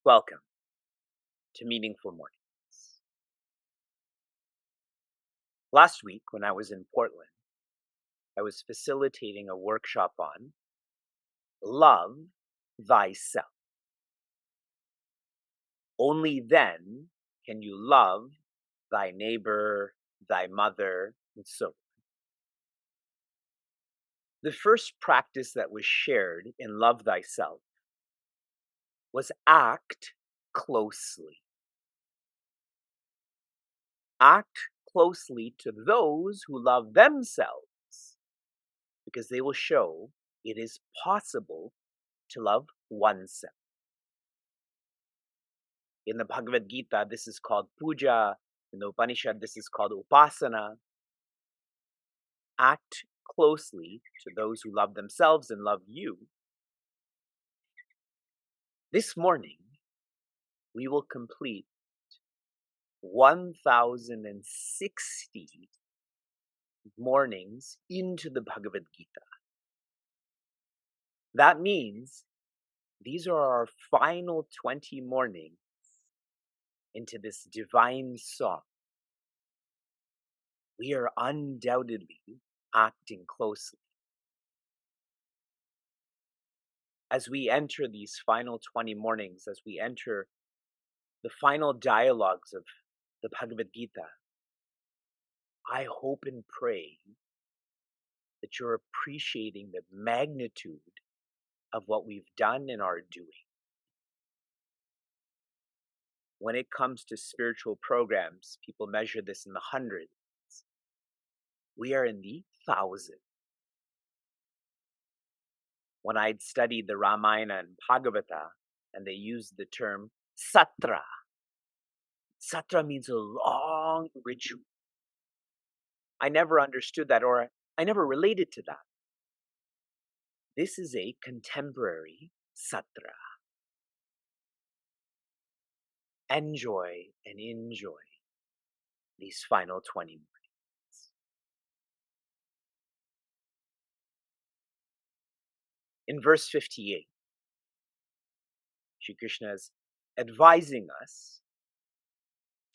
Welcome to Meaningful Mornings. Last week, when I was in Portland, I was facilitating a workshop on Love Thyself. Only then can you love thy neighbor, thy mother, and so on. The first practice that was shared in Love Thyself was act closely. Act closely to those who love themselves, because they will show it is possible to love oneself. In the Bhagavad Gita, this is called puja. In the Upanishad, this is called upasana. Act closely to those who love themselves and love you. This morning, we will complete 1,060 mornings into the Bhagavad Gita. That means these are our final 20 mornings into this divine song. We are undoubtedly acting closely. As we enter these final 20 mornings, as we enter the final dialogues of the Bhagavad Gita, I hope and pray that you're appreciating the magnitude of what we've done and are doing. When it comes to spiritual programs, people measure this in the hundreds. We are in the thousands. When I'd studied the Ramayana and Bhagavata, and they used the term satra. Satra means a long ritual. I never understood that, or I never related to that. This is a contemporary satra. Enjoy these final 20 mornings. In verse 58, Shri Krishna is advising us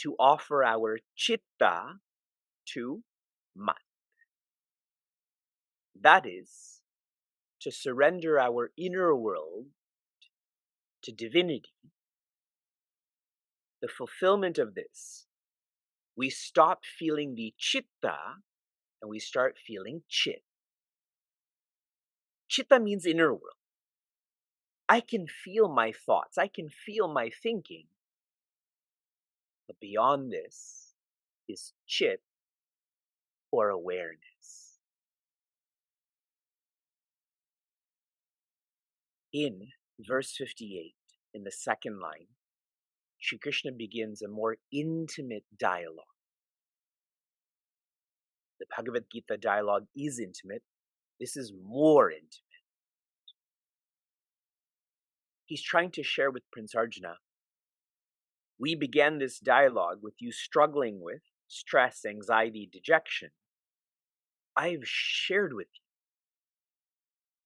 to offer our chitta to mat. That is, to surrender our inner world to divinity. The fulfillment of this, we stop feeling the chitta and we start feeling chit. Chitta means inner world. I can feel my thoughts. I can feel my thinking. But beyond this is chit, or awareness. In verse 58, in the second line, Shri Krishna begins a more intimate dialogue. The Bhagavad Gita dialogue is intimate. This is more intimate. He's trying to share with Prince Arjuna, we began this dialogue with you struggling with stress, anxiety, dejection. I've shared with you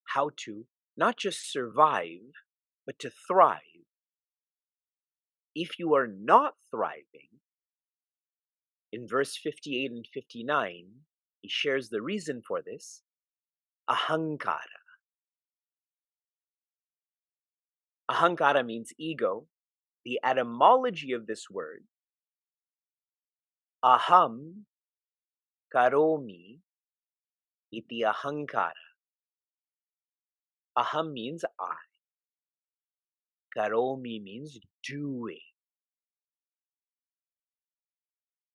how to not just survive, but to thrive. If you are not thriving, in verse 58 and 59, he shares the reason for this, ahankara. Ahankara means ego. The etymology of this word, aham karomi iti ahankara. Aham means I. Karomi means doing.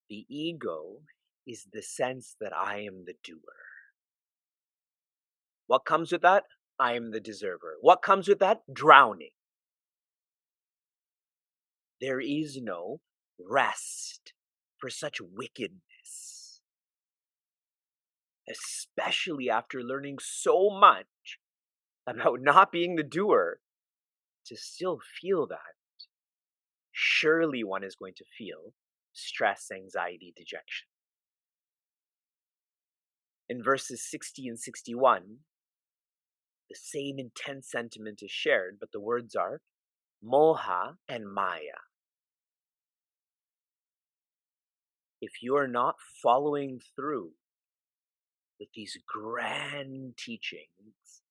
The ego is the sense that I am the doer. What comes with that? I am the deserver. What comes with that? Drowning. There is no rest for such wickedness. Especially after learning so much about not being the doer, to still feel that. Surely one is going to feel stress, anxiety, dejection. In verses 60 and 61, the same intense sentiment is shared, but the words are, Moha and Maya. If you are not following through with these grand teachings,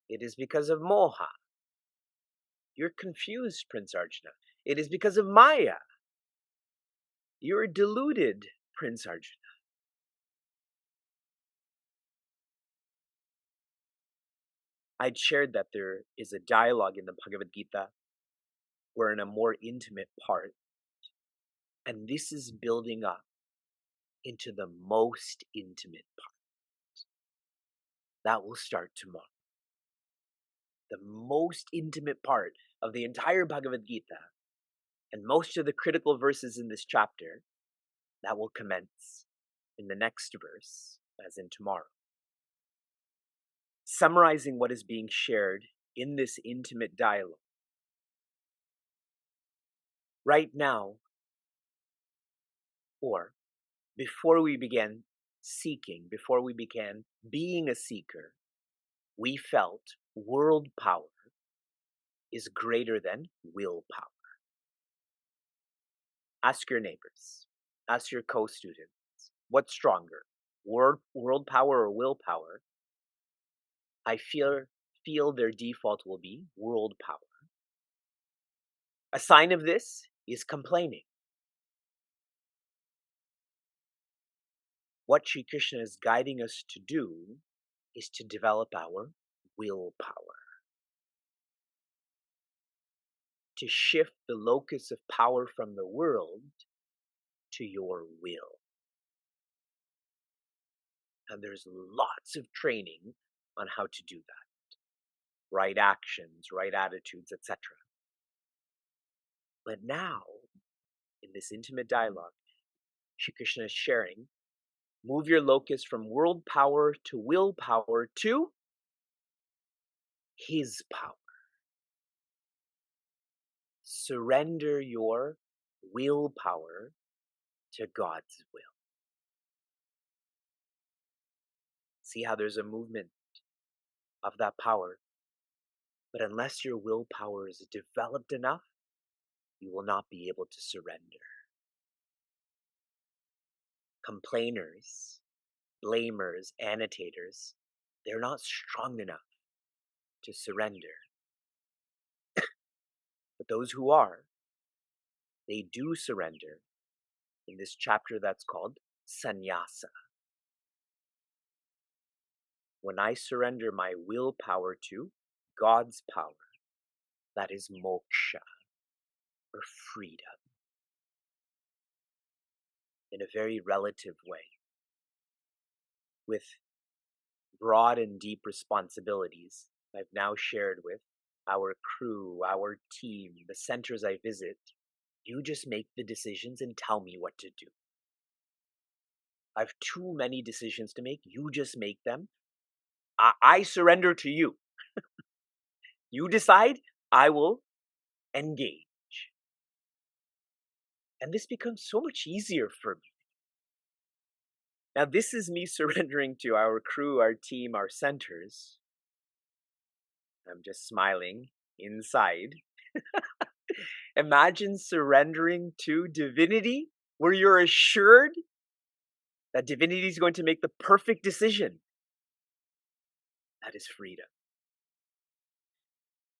it is because of Moha. You're confused, Prince Arjuna. It is because of Maya. You're deluded, Prince Arjuna. I'd shared that there is a dialogue in the Bhagavad Gita. We're in a more intimate part. And this is building up into the most intimate part. That will start tomorrow. The most intimate part of the entire Bhagavad Gita and most of the critical verses in this chapter, that will commence in the next verse, as in tomorrow. Summarizing what is being shared in this intimate dialogue. Right now, or before we began seeking, before we began being a seeker, we felt world power is greater than willpower. Ask your neighbors, ask your co-students, what's stronger, world power or willpower? I feel their default will be world power. A sign of this is complaining. What Sri Krishna is guiding us to do is to develop our willpower. To shift the locus of power from the world to your will. And there's lots of training on how to do that. Right actions, right attitudes, etc. But now, in this intimate dialogue, Shri Krishna is sharing, move your locus from world power to willpower to his power. Surrender your willpower to God's will. See how there's a movement of that power. But unless your willpower is developed enough, you will not be able to surrender. Complainers, blamers, annotators, they're not strong enough to surrender. But those who are, they do surrender in this chapter that's called sannyasa. When I surrender my willpower to God's power, that is moksha, or freedom, in a very relative way, with broad and deep responsibilities I've now shared with our crew, our team, the centers I visit. You just make the decisions and tell me what to do. I've too many decisions to make. You just make them. I surrender to you. You decide, I will engage. And this becomes so much easier for me. Now, this is me surrendering to our crew, our team, our centers. I'm just smiling inside. Imagine surrendering to divinity, where you're assured that divinity is going to make the perfect decision. That is freedom.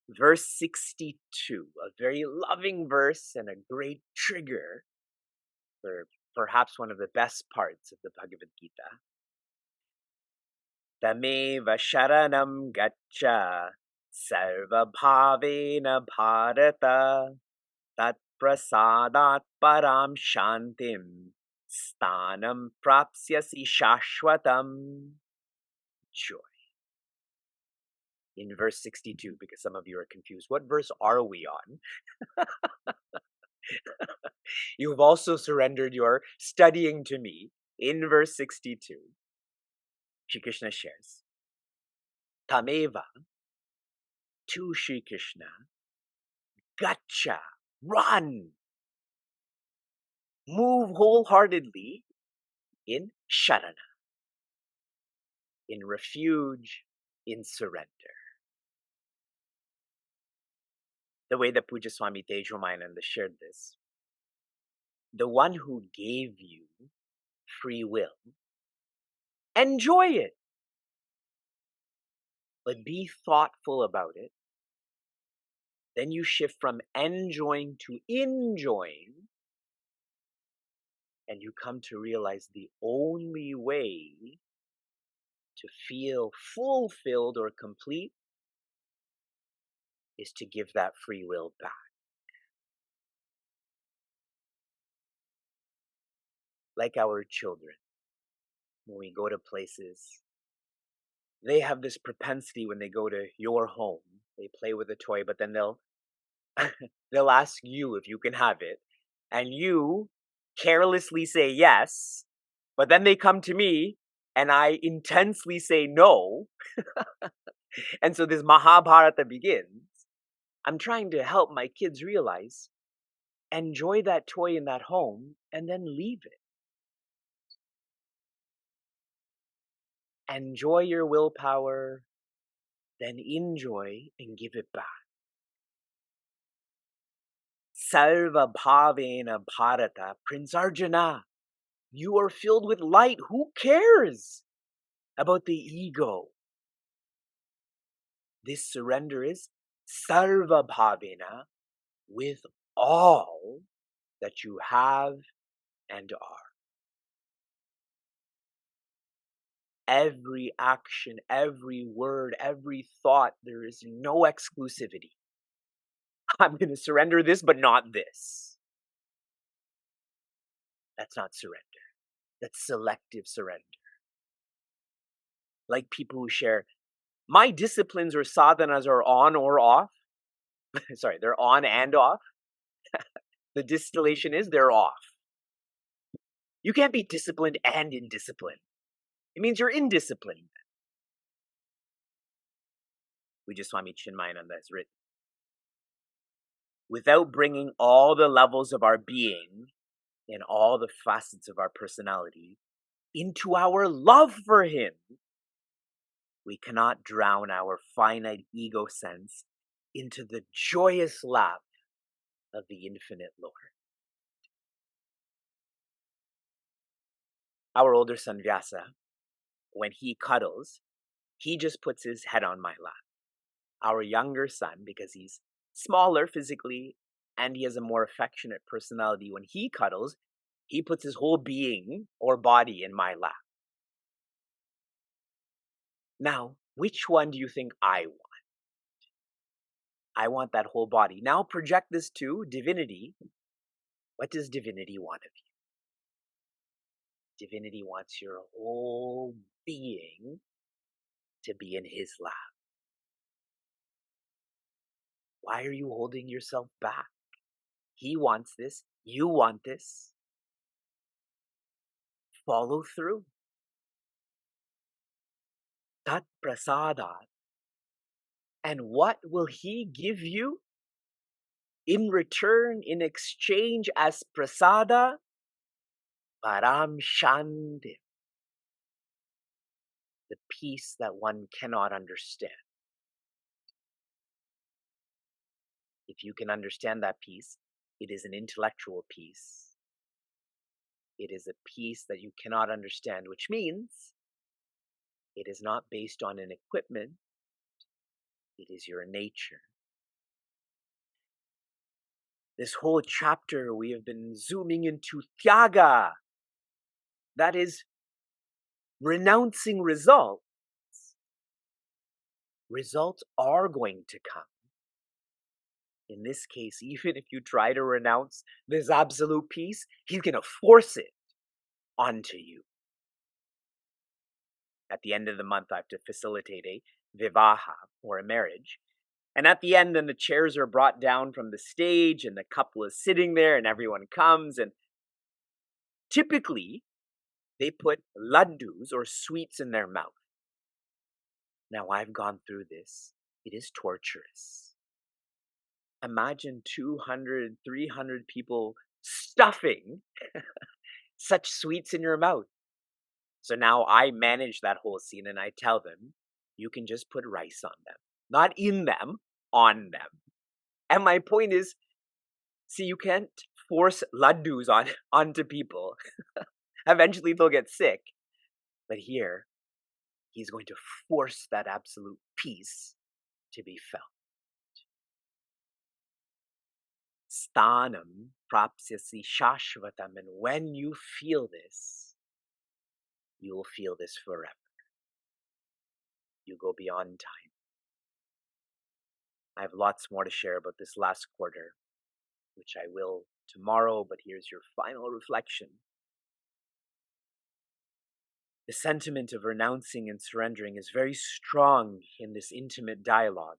Verse 62, a very loving verse and a great trigger for perhaps one of the best parts of the Bhagavad Gita. Tameva sharanam gaccha sarva bhavena bharata tat prasadat param shantim stanam prapsyasi shashwatam. Joy. In verse 62, because some of you are confused, what verse are we on? You have also surrendered your studying to me. In verse 62, Shri Krishna shares, Tameva, to Shri Krishna, gaccha, run, move wholeheartedly in sharana, in refuge, in surrender. The way that Puja Swami Tejomayananda shared this, the one who gave you free will, enjoy it, but be thoughtful about it. Then you shift from enjoying to enjoying, and you come to realize the only way to feel fulfilled or complete is to give that free will back. Like our children, when we go to places, they have this propensity when they go to your home, they play with a toy, but then they'll ask you if you can have it, and you carelessly say yes, but then they come to me and I intensely say no, and so this Mahabharata begins. I'm trying to help my kids realize, enjoy that toy in that home and then leave it. Enjoy your willpower, then enjoy and give it back. Sarva Bhavena Bharata, Prince Arjuna, you are filled with light. Who cares about the ego? This surrender is Sarva Bhavena, with all that you have and are. Every action, every word, every thought, there is no exclusivity. I'm going to surrender this, but not this. That's not surrender. That's selective surrender. Like people who share, my disciplines or sadhanas are on or off. Sorry, they're on and off. The distillation is they're off. You can't be disciplined and indisciplined. It means you're indisciplined. Puja Swami Chinmayananda has written, without bringing all the levels of our being and all the facets of our personality into our love for him, we cannot drown our finite ego sense into the joyous love of the infinite Lord. Our older son Vyasa, when he cuddles, he just puts his head on my lap. Our younger son, because he's smaller physically and he has a more affectionate personality, when he cuddles, he puts his whole being or body in my lap. Now, which one do you think I want? I want that whole body. Now project this to divinity. What does divinity want of you? Divinity wants your whole being to be in his lap. Why are you holding yourself back? He wants this. You want this. Follow through. Tat prasadat. And what will he give you in return, in exchange as prasada? Param Shanti. The peace that one cannot understand. If you can understand that peace, it is an intellectual peace. It is a peace that you cannot understand, which means it is not based on an equipment. It is your nature. This whole chapter, we have been zooming into Tyaga. That is renouncing results. Results are going to come. In this case, even if you try to renounce this absolute peace, he's going to force it onto you. At the end of the month, I have to facilitate a vivaha, or a marriage. And at the end, then the chairs are brought down from the stage, and the couple is sitting there, and everyone comes. And typically, they put laddus, or sweets, in their mouth. Now, I've gone through this. It is torturous. Imagine 200, 300 people stuffing such sweets in your mouth. So now I manage that whole scene and I tell them, you can just put rice on them. Not in them, on them. And my point is, see, you can't force laddus onto people. Eventually they'll get sick. But here, he's going to force that absolute peace to be felt. Sthanam prapsyasi shashvatam. And when you feel this, you will feel this forever. You go beyond time. I have lots more to share about this last quarter, which I will tomorrow, but here's your final reflection. The sentiment of renouncing and surrendering is very strong in this intimate dialogue.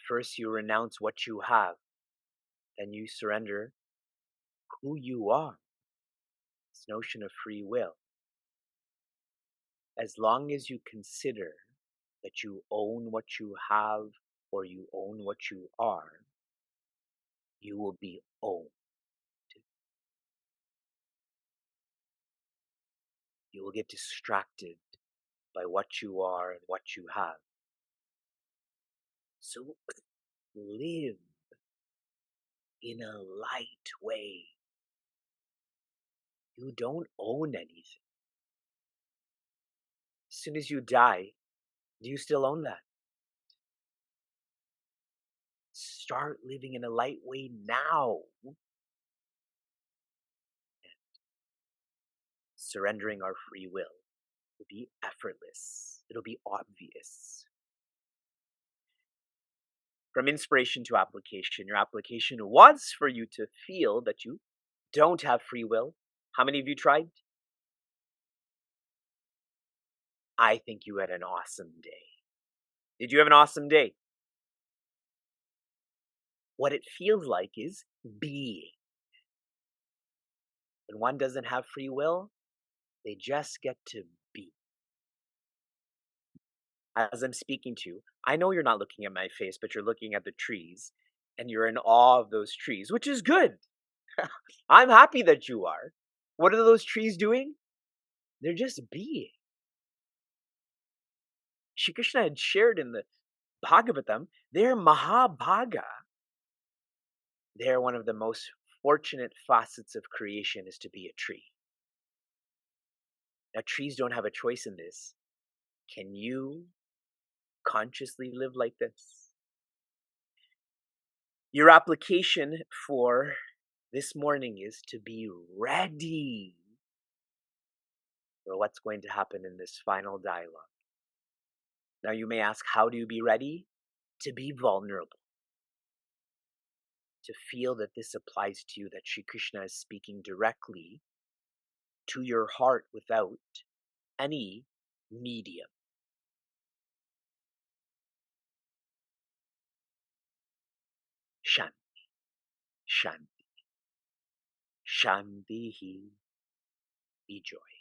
First, you renounce what you have, then you surrender who you are. This notion of free will. As long as you consider that you own what you have or you own what you are, you will be owned. You will get distracted by what you are and what you have. So live in a light way. You don't own anything. As soon as you die, do you still own that? Start living in a light way now. Surrendering our free will will be effortless. It'll be obvious. From inspiration to application, your application was for you to feel that you don't have free will. How many of you tried? I think you had an awesome day. Did you have an awesome day? What it feels like is being. When one doesn't have free will, they just get to be. As I'm speaking to you, I know you're not looking at my face, but you're looking at the trees, and you're in awe of those trees, which is good. I'm happy that you are. What are those trees doing? They're just being. Shri Krishna had shared in the Bhagavatam, they're Mahabhaga. They're one of the most fortunate facets of creation is to be a tree. Now, trees don't have a choice in this. Can you consciously live like this? Your application for this morning is to be ready for what's going to happen in this final dialogue. Now, you may ask, how do you be ready? To be vulnerable. To feel that this applies to you, that Shri Krishna is speaking directly to your heart without any medium. Shanti, Shanti, Shanti, be joy.